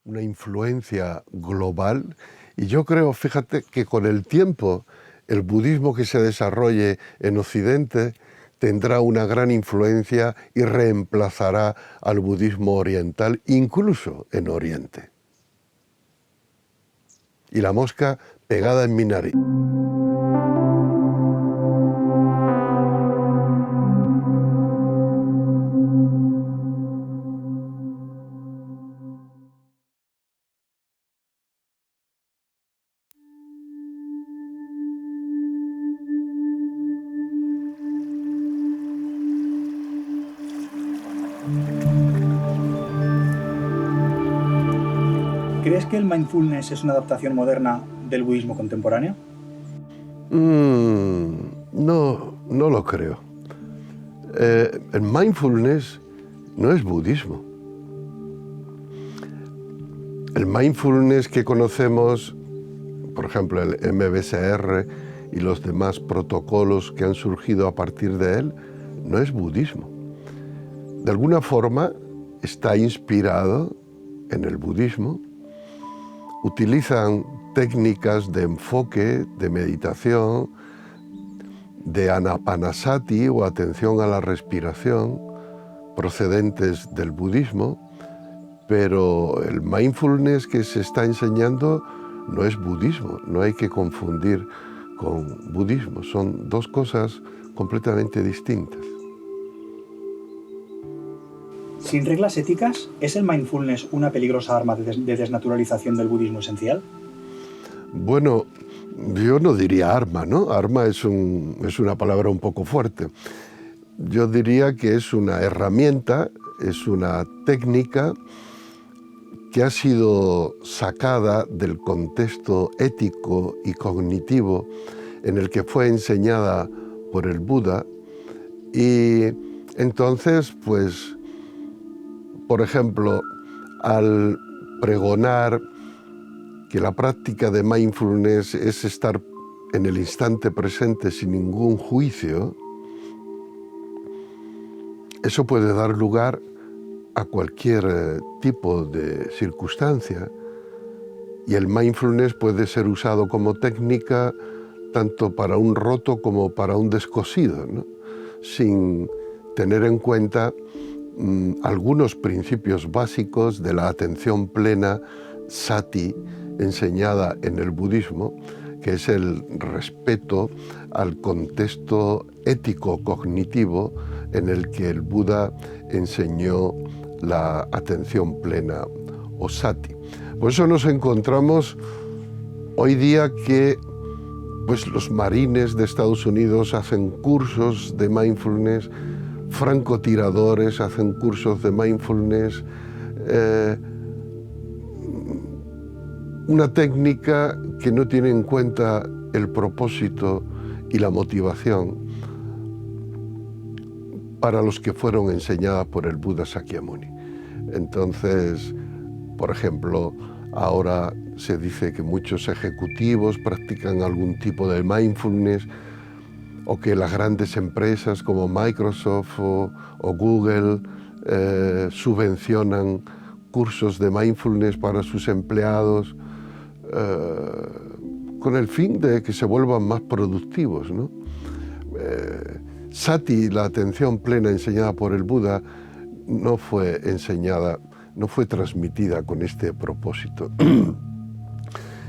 una influencia global y yo creo, fíjate, que con el tiempo el budismo que se desarrolle en Occidente tendrá una gran influencia y reemplazará al budismo oriental, incluso en Oriente. Y la mosca pegada en mi nariz. ¿Crees que el mindfulness es una adaptación moderna del budismo contemporáneo? No lo creo. El mindfulness no es budismo. El mindfulness que conocemos, por ejemplo, el MBSR y los demás protocolos que han surgido a partir de él, no es budismo. De alguna forma está inspirado en el budismo. Utilizan técnicas de enfoque, de meditación, de anapanasati o atención a la respiración, procedentes del budismo, pero el mindfulness que se está enseñando no es budismo, no hay que confundir con budismo, son dos cosas completamente distintas. Sin reglas éticas, ¿es el mindfulness una peligrosa arma de desnaturalización del budismo esencial? Bueno, yo no diría arma, ¿no? Arma es una palabra un poco fuerte. Yo diría que es una herramienta, es una técnica que ha sido sacada del contexto ético y cognitivo en el que fue enseñada por el Buda y entonces, pues, por ejemplo, al pregonar que la práctica de mindfulness es estar en el instante presente sin ningún juicio, eso puede dar lugar a cualquier tipo de circunstancia y el mindfulness puede ser usado como técnica tanto para un roto como para un descosido, ¿no? Sin tener en cuenta algunos principios básicos de la atención plena sati enseñada en el budismo, que es el respeto al contexto ético-cognitivo en el que el Buda enseñó la atención plena o sati. Por eso nos encontramos hoy día que pues, los marines de Estados Unidos hacen cursos de mindfulness, francotiradores hacen cursos de mindfulness, una técnica que no tiene en cuenta el propósito y la motivación para los que fueron enseñadas por el Buda Sakyamuni. Entonces, por ejemplo, ahora se dice que muchos ejecutivos practican algún tipo de mindfulness o que las grandes empresas como Microsoft o Google subvencionan cursos de mindfulness para sus empleados con el fin de que se vuelvan más productivos, ¿no? Sati, la atención plena enseñada por el Buda, no fue enseñada, no fue transmitida con este propósito,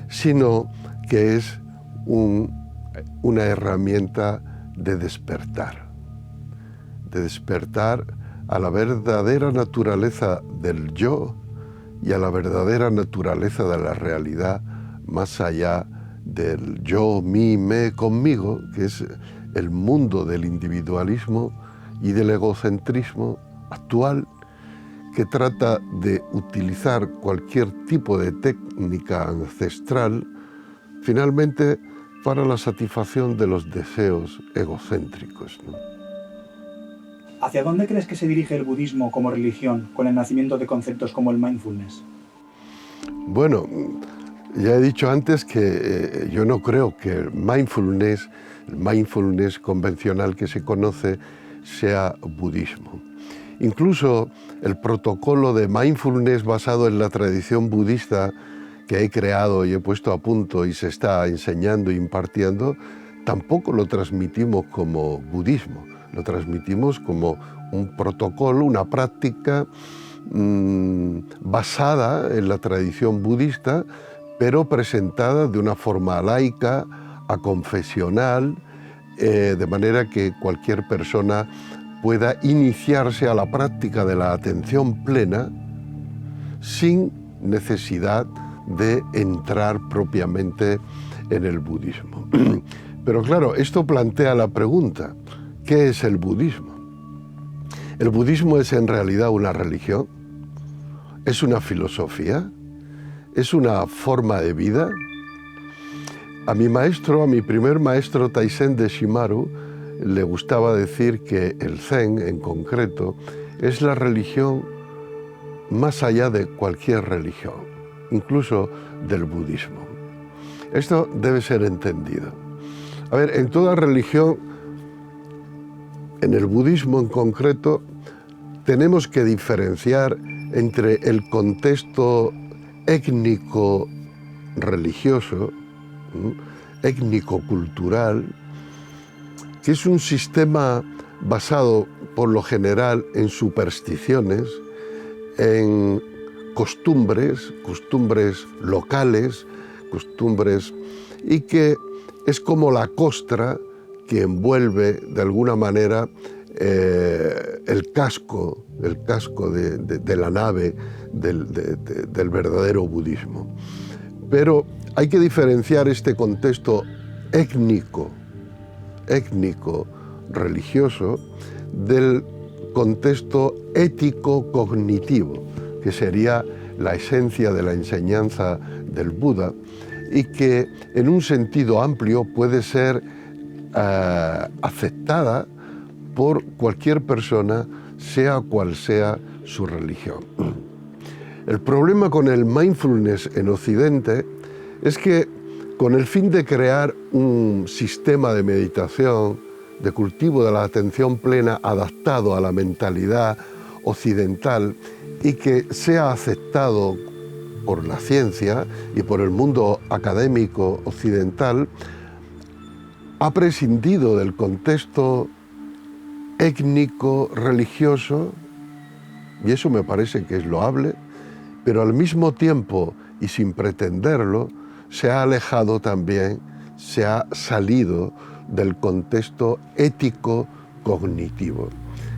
sino que es una herramienta de despertar a la verdadera naturaleza del yo y a la verdadera naturaleza de la realidad, más allá del yo, mí, me, conmigo, que es el mundo del individualismo y del egocentrismo actual, que trata de utilizar cualquier tipo de técnica ancestral, finalmente para la satisfacción de los deseos egocéntricos, ¿no? ¿Hacia dónde crees que se dirige el budismo como religión con el nacimiento de conceptos como el mindfulness? Bueno, ya he dicho antes que yo no creo que el mindfulness convencional que se conoce sea budismo. Incluso el protocolo de mindfulness basado en la tradición budista que he creado y he puesto a punto y se está enseñando e impartiendo, tampoco lo transmitimos como budismo, lo transmitimos como un protocolo, una práctica basada en la tradición budista, pero presentada de una forma laica, aconfesional, de manera que cualquier persona pueda iniciarse a la práctica de la atención plena sin necesidad de entrar propiamente en el budismo. Pero claro, esto plantea la pregunta, ¿qué es el budismo? ¿El budismo es en realidad una religión? ¿Es una filosofía? ¿Es una forma de vida? A mi primer maestro Taisen de Shimaru, le gustaba decir que el Zen, en concreto, es la religión más allá de cualquier religión, incluso del budismo. Esto debe ser entendido. A ver, en toda religión, en el budismo en concreto, tenemos que diferenciar entre el contexto étnico-religioso, étnico-cultural, que es un sistema basado por lo general en supersticiones, en costumbres locales, costumbres, y que es como la costra que envuelve de alguna manera el casco de la nave del verdadero budismo. Pero hay que diferenciar este contexto étnico-religioso del contexto ético-cognitivo, que sería la esencia de la enseñanza del Buda y que en un sentido amplio puede ser aceptada por cualquier persona, sea cual sea su religión. El problema con el mindfulness en Occidente es que con el fin de crear un sistema de meditación, de cultivo de la atención plena adaptado a la mentalidad occidental y que sea aceptado por la ciencia y por el mundo académico occidental, ha prescindido del contexto étnico-religioso, y eso me parece que es loable, pero al mismo tiempo y sin pretenderlo, se ha alejado también, se ha salido del contexto ético-cognitivo.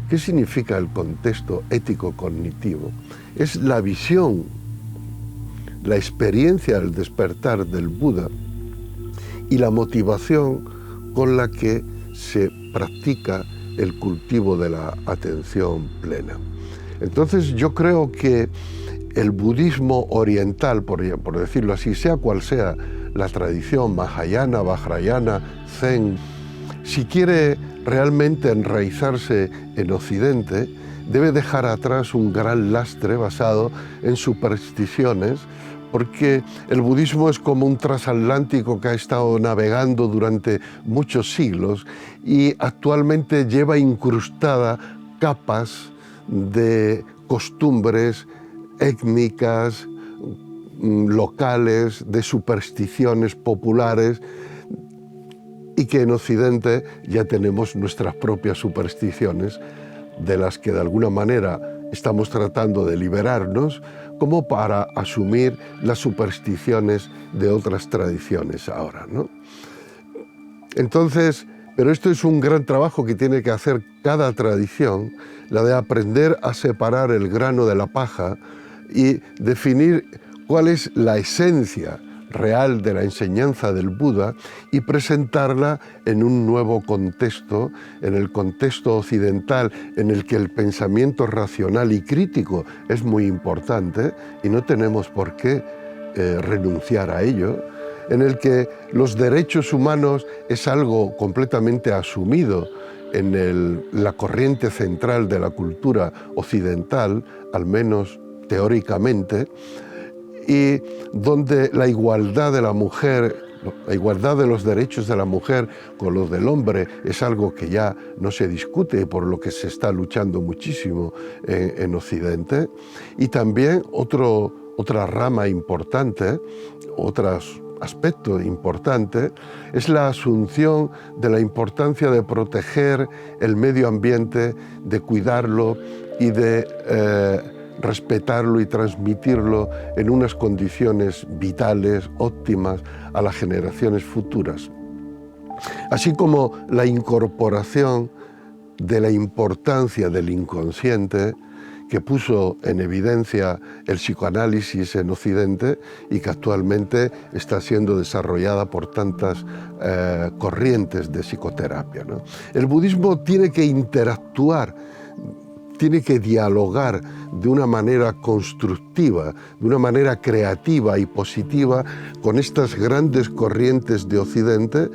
¿Qué significa el contexto ético-cognitivo? Es la visión, la experiencia del despertar del Buda y la motivación con la que se practica el cultivo de la atención plena. Entonces yo creo que el budismo oriental, por decirlo así, sea cual sea la tradición mahayana, vajrayana, zen, si quiere realmente enraizarse en Occidente, debe dejar atrás un gran lastre basado en supersticiones, porque el budismo es como un transatlántico que ha estado navegando durante muchos siglos y actualmente lleva incrustada capas de costumbres étnicas, locales, de supersticiones populares, y que en Occidente ya tenemos nuestras propias supersticiones, de las que de alguna manera estamos tratando de liberarnos, como para asumir las supersticiones de otras tradiciones ahora, ¿no? Entonces, pero esto es un gran trabajo que tiene que hacer cada tradición, la de aprender a separar el grano de la paja y definir cuál es la esencia real de la enseñanza del Buda y presentarla en un nuevo contexto, en el contexto occidental, en el que el pensamiento racional y crítico es muy importante y no tenemos por qué renunciar a ello, en el que los derechos humanos es algo completamente asumido en la corriente central de la cultura occidental, al menos teóricamente, y donde la igualdad de la mujer La igualdad de los derechos de la mujer con los del hombre es algo que ya no se discute, por lo que se está luchando muchísimo en Occidente. Y también otra rama importante, otro aspecto importante, es la asunción de la importancia de proteger el medio ambiente, de cuidarlo y de respetarlo y transmitirlo en unas condiciones vitales, óptimas, a las generaciones futuras. Así como la incorporación de la importancia del inconsciente que puso en evidencia el psicoanálisis en Occidente y que actualmente está siendo desarrollada por tantas corrientes de psicoterapia, ¿no? El budismo tiene que interactuar, tiene que dialogar de una manera constructiva, de una manera creativa y positiva con estas grandes corrientes de Occidente,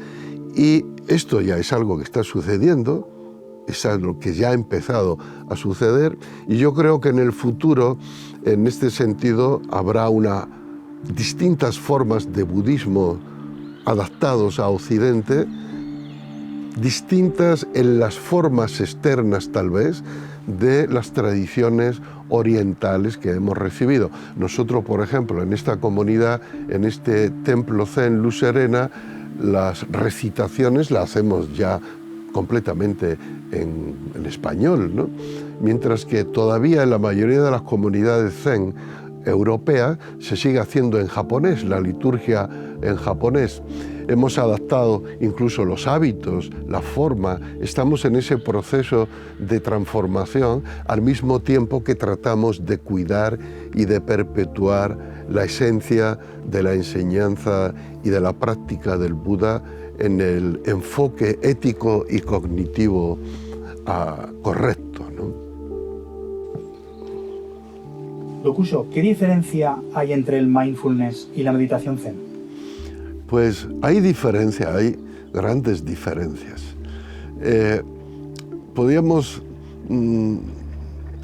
y esto ya es algo que está sucediendo, es algo que ya ha empezado a suceder, y yo creo que en el futuro, en este sentido, habrá distintas formas de budismo adaptados a Occidente, distintas en las formas externas tal vez, de las tradiciones orientales que hemos recibido. Nosotros, por ejemplo, en esta comunidad, en este templo Zen Luz Serena, las recitaciones las hacemos ya completamente en español, ¿no? Mientras que todavía en la mayoría de las comunidades Zen europeas se sigue haciendo en japonés, la liturgia en japonés. Hemos adaptado incluso los hábitos, la forma, estamos en ese proceso de transformación al mismo tiempo que tratamos de cuidar y de perpetuar la esencia de la enseñanza y de la práctica del Buda en el enfoque ético y cognitivo correcto, ¿no? Rokusho, ¿qué diferencia hay entre el mindfulness y la meditación Zen? Pues hay diferencia, hay grandes diferencias. Podríamos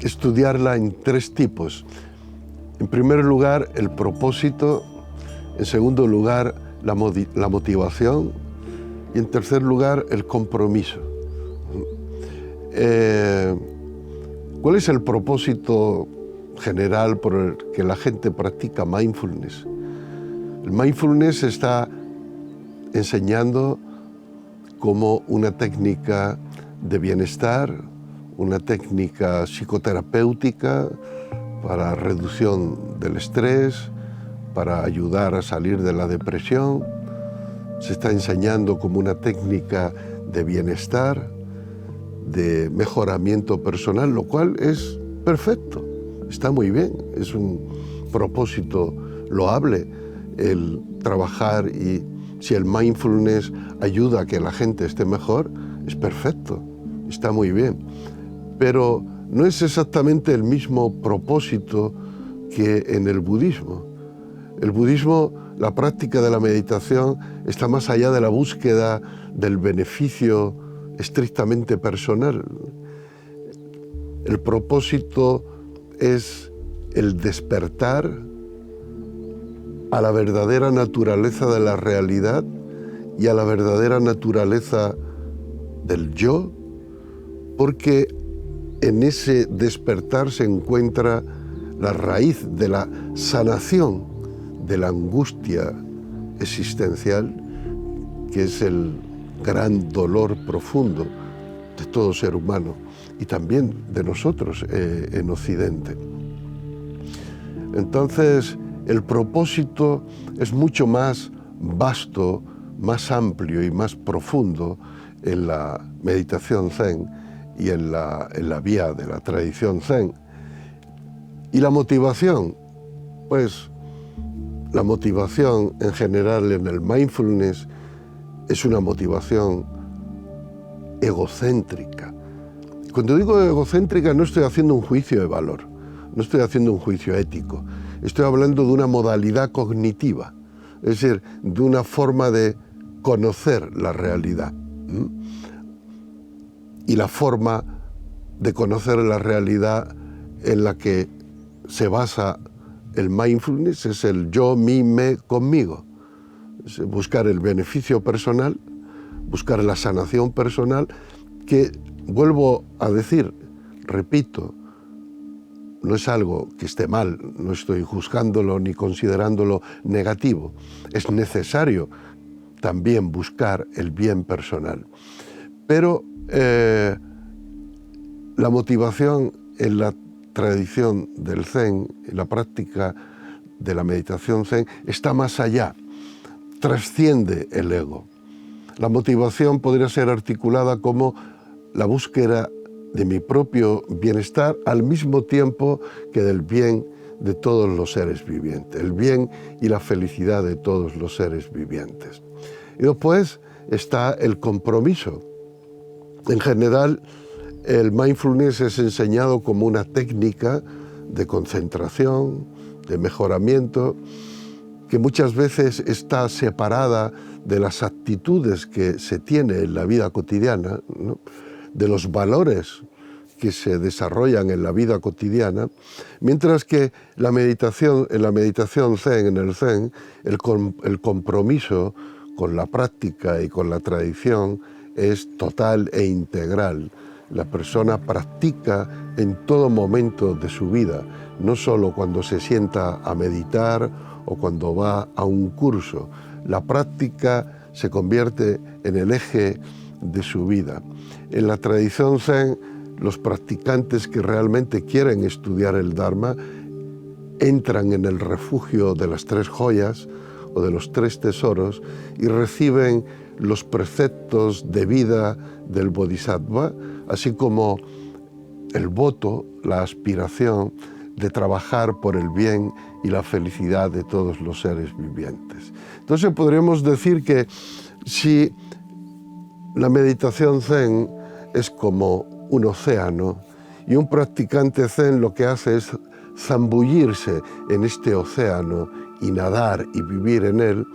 estudiarla en tres tipos. En primer lugar, el propósito. En segundo lugar, la motivación. Y en tercer lugar, el compromiso. ¿Cuál es el propósito general por el que la gente practica mindfulness? El mindfulness está enseñando como una técnica de bienestar, una técnica psicoterapéutica para reducción del estrés, para ayudar a salir de la depresión. Se está enseñando como una técnica de bienestar, de mejoramiento personal, lo cual es perfecto, está muy bien, es un propósito loable el trabajar, y si el mindfulness ayuda a que la gente esté mejor, es perfecto, está muy bien. Pero no es exactamente el mismo propósito que en el budismo. El budismo, la práctica de la meditación, está más allá de la búsqueda del beneficio estrictamente personal. El propósito es el despertar a la verdadera naturaleza de la realidad y a la verdadera naturaleza del yo, porque en ese despertar se encuentra la raíz de la sanación de la angustia existencial, que es el gran dolor profundo de todo ser humano y también de nosotros en Occidente. Entonces, el propósito es mucho más vasto, más amplio y más profundo en la meditación Zen y en la vía de la tradición Zen. Y la motivación, pues la motivación en general en el mindfulness es una motivación egocéntrica. Cuando digo egocéntrica no estoy haciendo un juicio de valor, no estoy haciendo un juicio ético. Estoy hablando de una modalidad cognitiva, es decir, de una forma de conocer la realidad. Y la forma de conocer la realidad en la que se basa el mindfulness es el yo, mí, me, conmigo. buscar el beneficio personal, buscar la sanación personal, que, vuelvo a decir, repito, no es algo que esté mal, no estoy juzgándolo ni considerándolo negativo. Es necesario también buscar el bien personal. Pero la motivación en la tradición del Zen, en la práctica de la meditación Zen, está más allá, trasciende el ego. La motivación podría ser articulada como la búsqueda de mi propio bienestar al mismo tiempo que del bien de todos los seres vivientes, el bien y la felicidad de todos los seres vivientes. Y después está el compromiso. En general, el mindfulness es enseñado como una técnica de concentración, de mejoramiento, que muchas veces está separada de las actitudes que se tiene en la vida cotidiana, ¿no?, de los valores que se desarrollan en la vida cotidiana, mientras que en la meditación Zen, en el Zen, el compromiso con la práctica y con la tradición es total e integral. La persona practica en todo momento de su vida, no solo cuando se sienta a meditar o cuando va a un curso. La práctica se convierte en el eje de su vida. En la tradición Zen, los practicantes que realmente quieren estudiar el Dharma entran en el refugio de las tres joyas o de los tres tesoros y reciben los preceptos de vida del Bodhisattva, así como el voto, la aspiración de trabajar por el bien y la felicidad de todos los seres vivientes. Entonces podríamos decir que si la meditación Zen es como un océano y un practicante Zen lo que hace es zambullirse en este océano y nadar y vivir en él,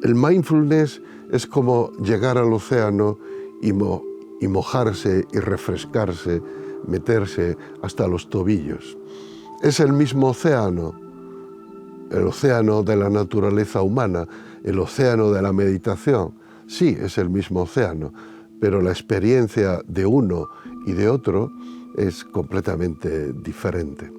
el mindfulness es como llegar al océano y mojarse y refrescarse, meterse hasta los tobillos. Es el mismo océano, el océano de la naturaleza humana, el océano de la meditación. Sí, es el mismo océano, pero la experiencia de uno y de otro es completamente diferente.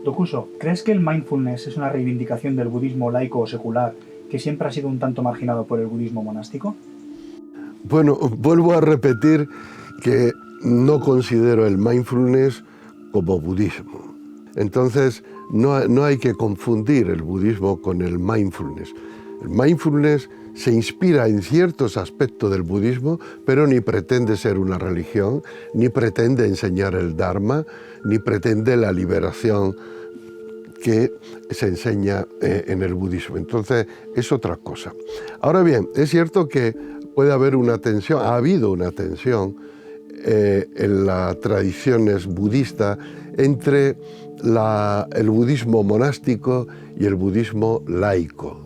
Dokuso, ¿crees que el mindfulness es una reivindicación del budismo laico o secular que siempre ha sido un tanto marginado por el budismo monástico? Bueno, vuelvo a repetir que no considero el mindfulness como budismo. Entonces, no hay que confundir el budismo con el mindfulness. El mindfulness se inspira en ciertos aspectos del budismo, pero ni pretende ser una religión, ni pretende enseñar el Dharma, ni pretende la liberación que se enseña en el budismo. Entonces, es otra cosa. Ahora bien, es cierto que puede haber una tensión, ha habido una tensión en las tradiciones budistas entre el budismo monástico y el budismo laico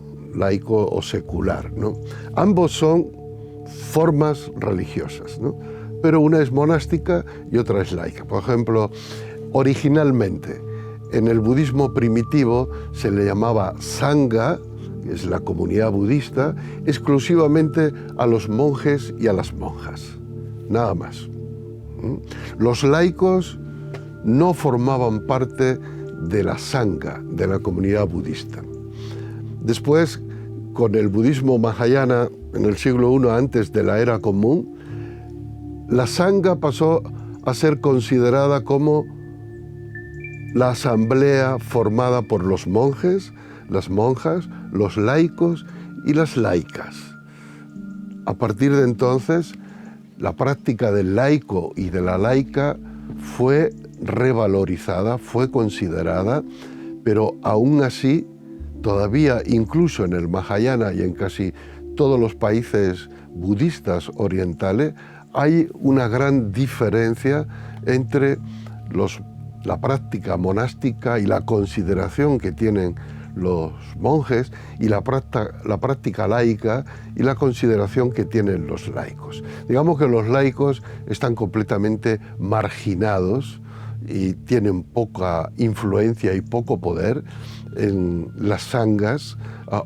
o secular, ¿no? Ambos son formas religiosas, ¿no? Pero una es monástica y otra es laica. Por ejemplo, originalmente en el budismo primitivo se le llamaba sangha, que es la comunidad budista, exclusivamente a los monjes y a las monjas, nada más. Los laicos no formaban parte de la sangha, de la comunidad budista. Después, con el budismo mahayana, en el siglo I antes de la era común, la sangha pasó a ser considerada como la asamblea formada por los monjes, las monjas, los laicos y las laicas. A partir de entonces, la práctica del laico y de la laica fue revalorizada, fue considerada, pero aún así, todavía incluso en el Mahayana y en casi todos los países budistas orientales, hay una gran diferencia entre la práctica monástica y la consideración que tienen los monjes y la práctica laica y la consideración que tienen los laicos. Digamos que los laicos están completamente marginados y tienen poca influencia y poco poder en las sanghas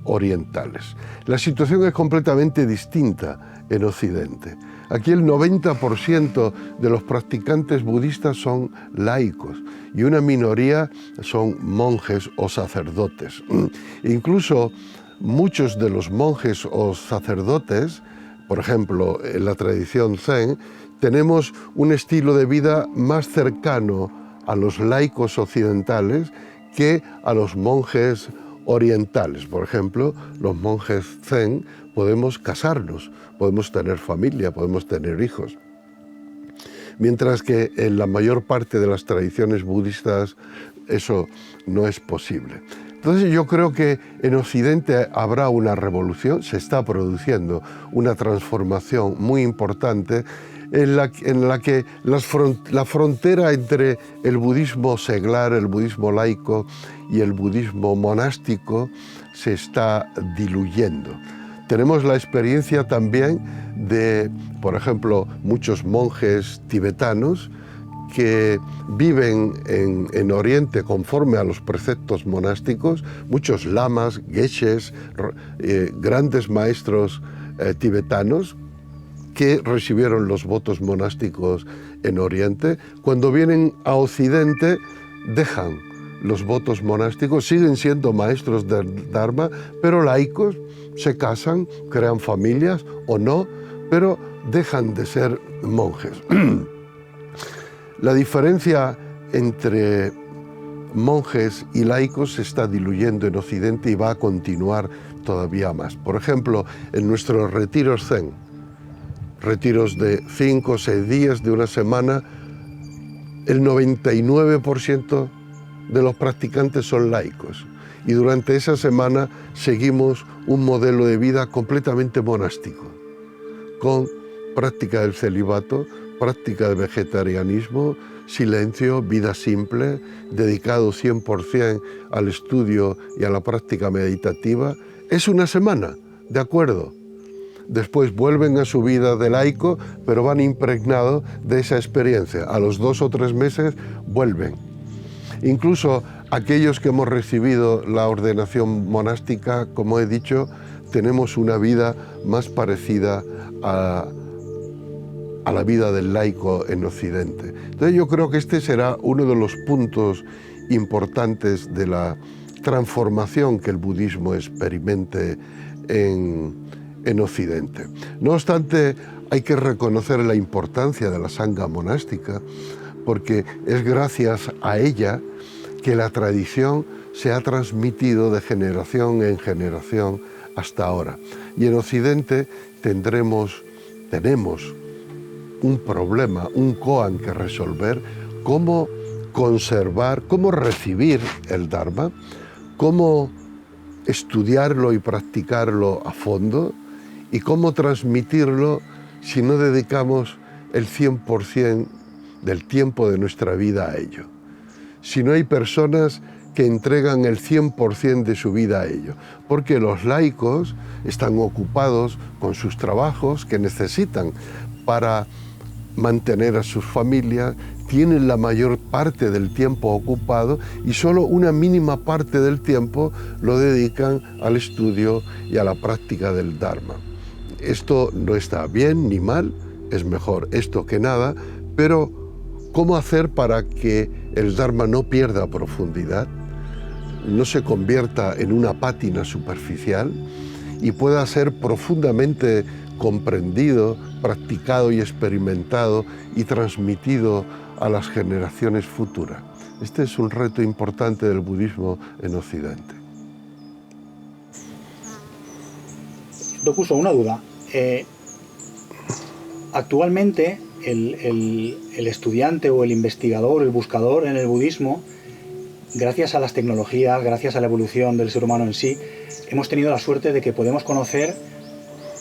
orientales. La situación es completamente distinta en Occidente. Aquí el 90% de los practicantes budistas son laicos y una minoría son monjes o sacerdotes. Incluso muchos de los monjes o sacerdotes, por ejemplo, en la tradición Zen, tenemos un estilo de vida más cercano a los laicos occidentales que a los monjes orientales. Por ejemplo, los monjes Zen podemos casarnos, podemos tener familia, podemos tener hijos. Mientras que en la mayor parte de las tradiciones budistas eso no es posible. Entonces yo creo que en Occidente habrá una revolución, se está produciendo una transformación muy importante en la que la frontera entre el budismo seglar, el budismo laico y el budismo monástico se está diluyendo. Tenemos la experiencia también de, por ejemplo, muchos monjes tibetanos que viven en Oriente conforme a los preceptos monásticos, muchos lamas, geshes, grandes maestros tibetanos que recibieron los votos monásticos en Oriente, cuando vienen a Occidente dejan los votos monásticos, siguen siendo maestros del Dharma, pero laicos, se casan, crean familias o no, pero dejan de ser monjes. La diferencia entre monjes y laicos se está diluyendo en Occidente y va a continuar todavía más. Por ejemplo, en nuestros retiros Zen, retiros de 5 o 6 días, de una semana, el 99% de los practicantes son laicos. Y durante esa semana seguimos un modelo de vida completamente monástico, con práctica del celibato, práctica del vegetarianismo, silencio, vida simple, dedicado 100% al estudio y a la práctica meditativa. Es una semana, de acuerdo. Después vuelven a su vida de laico, pero van impregnados de esa experiencia. A los 2 o 3 meses vuelven. Incluso aquellos que hemos recibido la ordenación monástica, como he dicho, tenemos una vida más parecida a la vida del laico en Occidente. Entonces yo creo que este será uno de los puntos importantes de la transformación que el budismo experimente en Occidente. No obstante, hay que reconocer la importancia de la sangha monástica, porque es gracias a ella que la tradición se ha transmitido de generación en generación hasta ahora. Y en Occidente tenemos un problema, un koan que resolver: cómo conservar, cómo recibir el Dharma, cómo estudiarlo y practicarlo a fondo, y cómo transmitirlo si no dedicamos el 100% del tiempo de nuestra vida a ello. Si no hay personas que entregan el 100% de su vida a ello, porque los laicos están ocupados con sus trabajos que necesitan para mantener a sus familias, tienen la mayor parte del tiempo ocupado y solo una mínima parte del tiempo lo dedican al estudio y a la práctica del Dharma. Esto no está bien ni mal, es mejor esto que nada, pero ¿cómo hacer para que el Dharma no pierda profundidad, no se convierta en una pátina superficial y pueda ser profundamente comprendido, practicado y experimentado y transmitido a las generaciones futuras? Este es un reto importante del budismo en Occidente. Dokuso, una duda. Actualmente el estudiante o el investigador, el buscador en el budismo, gracias a las tecnologías, gracias a la evolución del ser humano en sí, hemos tenido la suerte de que podemos conocer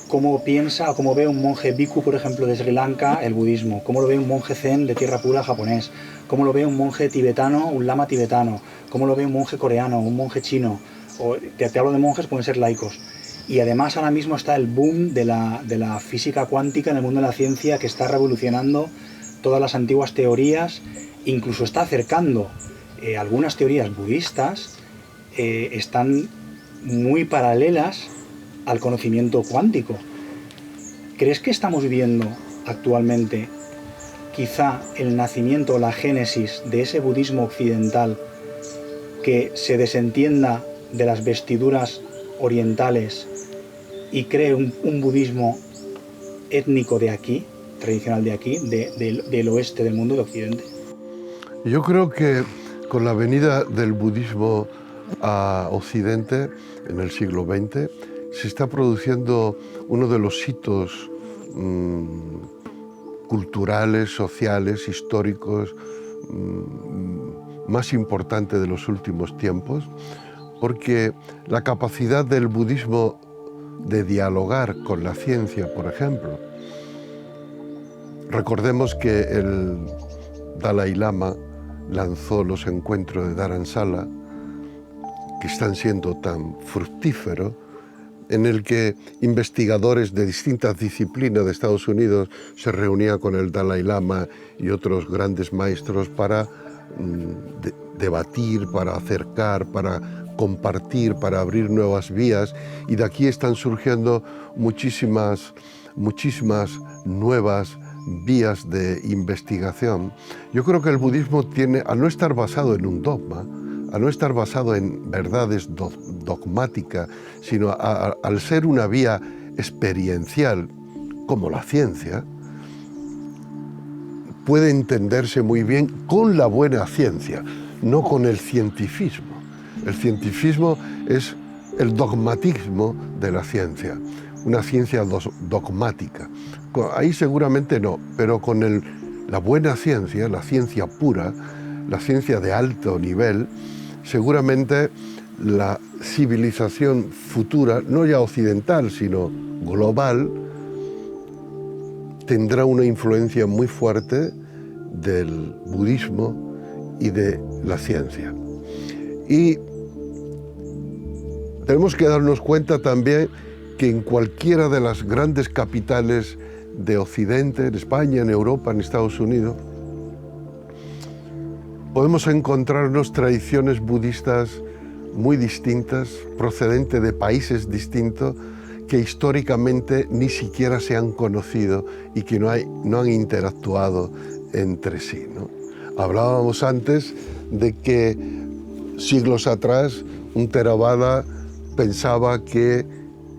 cómo piensa o cómo ve un monje bhikkhu, por ejemplo, de Sri Lanka, el budismo, cómo lo ve un monje zen de tierra pura japonés, cómo lo ve un monje tibetano, un lama tibetano, cómo lo ve un monje coreano, un monje chino, o te hablo de monjes, pueden ser laicos. Y además ahora mismo está el boom de la física cuántica en el mundo de la ciencia, que está revolucionando todas las antiguas teorías incluso está acercando algunas teorías budistas, están muy paralelas al conocimiento cuántico. ¿Crees que estamos viviendo actualmente quizá el nacimiento, la génesis de ese budismo occidental que se desentienda de las vestiduras orientales y cree un budismo étnico de aquí, tradicional de aquí, del oeste del mundo, de Occidente? Yo creo que con la venida del budismo a Occidente en el siglo XX se está produciendo uno de los hitos culturales, sociales, históricos más importantes de los últimos tiempos, porque la capacidad del budismo de dialogar con la ciencia, por ejemplo. Recordemos que el Dalai Lama lanzó los encuentros de Dharamsala, que están siendo tan fructíferos, en el que investigadores de distintas disciplinas de Estados Unidos se reunían con el Dalai Lama y otros grandes maestros para debatir, para acercar, para compartir, para abrir nuevas vías, y de aquí están surgiendo muchísimas nuevas vías de investigación. Yo creo que el budismo tiene, al no estar basado en un dogma, al no estar basado en verdades dogmáticas, sino al ser una vía experiencial, como la ciencia, puede entenderse muy bien con la buena ciencia, no con el cientificismo. El cientificismo es el dogmatismo de la ciencia, una ciencia dogmática. Ahí seguramente no, pero con la buena ciencia, la ciencia pura, la ciencia de alto nivel, seguramente la civilización futura, no ya occidental, sino global, tendrá una influencia muy fuerte del budismo y de la ciencia. Y tenemos que darnos cuenta también que en cualquiera de las grandes capitales de Occidente, en España, en Europa, en Estados Unidos, podemos encontrarnos tradiciones budistas muy distintas, procedentes de países distintos, que históricamente ni siquiera se han conocido y que no han interactuado entre sí, ¿no? Hablábamos antes de que siglos atrás un Theravada pensaba que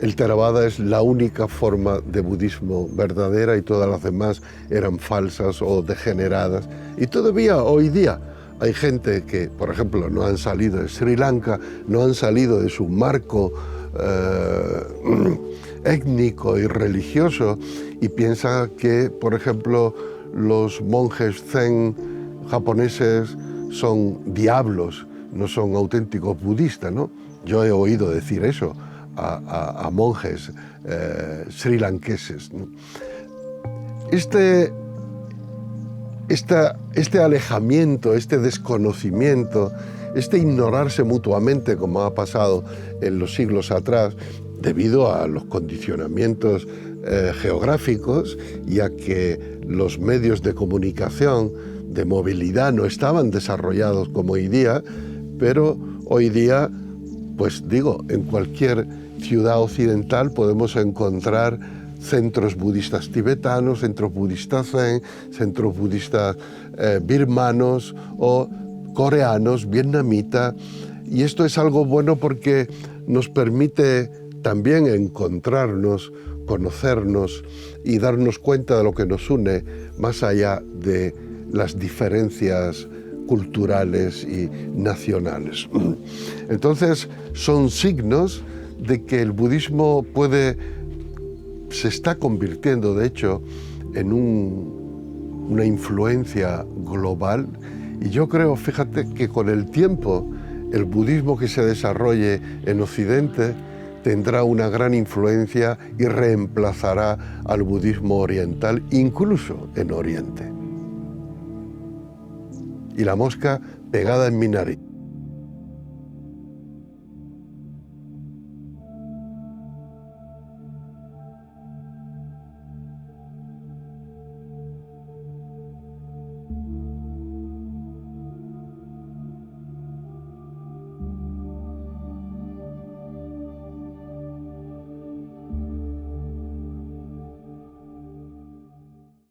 el Theravada es la única forma de budismo verdadera y todas las demás eran falsas o degeneradas. Y todavía hoy día hay gente que, por ejemplo, no han salido de Sri Lanka, no han salido de su marco étnico y religioso y piensa que, por ejemplo, los monjes zen japoneses son diablos, no son auténticos budistas, ¿no? Yo he oído decir eso a monjes srilankeses, ¿no? Este alejamiento, este desconocimiento, este ignorarse mutuamente, como ha pasado en los siglos atrás, debido a los condicionamientos geográficos y a que los medios de comunicación, de movilidad, no estaban desarrollados como hoy día, pero hoy día, pues digo, en cualquier ciudad occidental podemos encontrar centros budistas tibetanos, centros budistas zen, centros budistas birmanos o coreanos, vietnamitas, y esto es algo bueno porque nos permite también encontrarnos, conocernos y darnos cuenta de lo que nos une más allá de las diferencias culturales y nacionales. Entonces, son signos de que el budismo se está convirtiendo, de hecho, en una influencia global, y yo creo, fíjate, que con el tiempo el budismo que se desarrolle en Occidente tendrá una gran influencia y reemplazará al budismo oriental, incluso en Oriente. Y la mosca pegada en mi nariz.